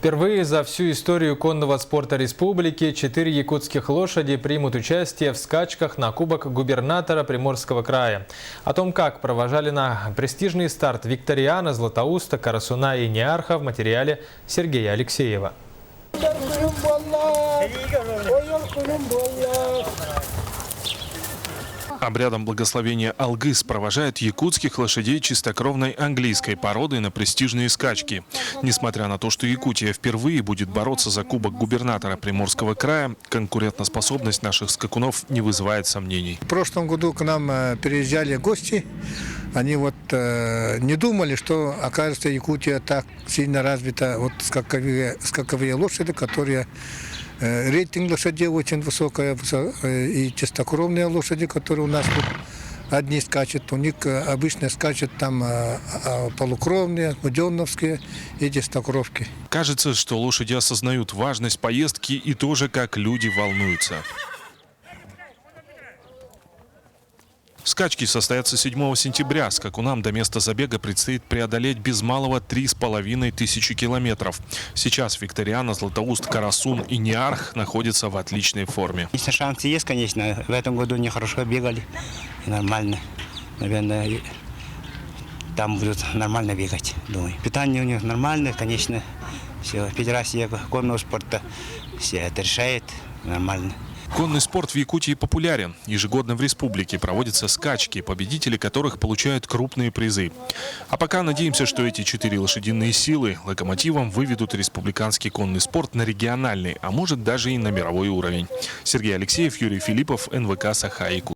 Впервые за всю историю конного спорта республики 4 якутских лошади примут участие в скачках на Кубок губернатора Приморского края. О том, как провожали на престижный старт Викториана, Златоуста, Карасуна и Неарха в материале Сергея Алексеева. Обрядом благословения Алгыс провожают якутских лошадей чистокровной английской породы на престижные скачки. Несмотря на то, что Якутия впервые будет бороться за кубок губернатора Приморского края, конкурентоспособность наших скакунов не вызывает сомнений. В прошлом году к нам приезжали гости. Они не думали, что, окажется, Якутия так сильно развита. Скаковые лошади, которые... Рейтинг лошадей очень высокий, и чистокровные лошади, которые у нас тут одни скачут, у них обычно скачут там полукровные, буденновские и чистокровки. Кажется, что лошади осознают важность поездки и тоже, как люди, волнуются. Скачки состоятся 7 сентября. Скакунам до места забега предстоит преодолеть без малого 3500 километров. Сейчас Викториана, Златоуст, Карасун и Неарх находятся в отличной форме. Конечно, шансы есть, конечно. В этом году они хорошо бегали. И нормально. Наверное, там будут нормально бегать, думаю. Питание у них нормальное, конечно. Все, Федерация конного спорта все это решает нормально. Конный спорт в Якутии популярен. Ежегодно в республике проводятся скачки, победители которых получают крупные призы. А пока надеемся, что эти 4 лошадиные силы локомотивом выведут республиканский конный спорт на региональный, а может даже и на мировой уровень. Сергей Алексеев, Юрий Филиппов, НВК «Саха-Якутия».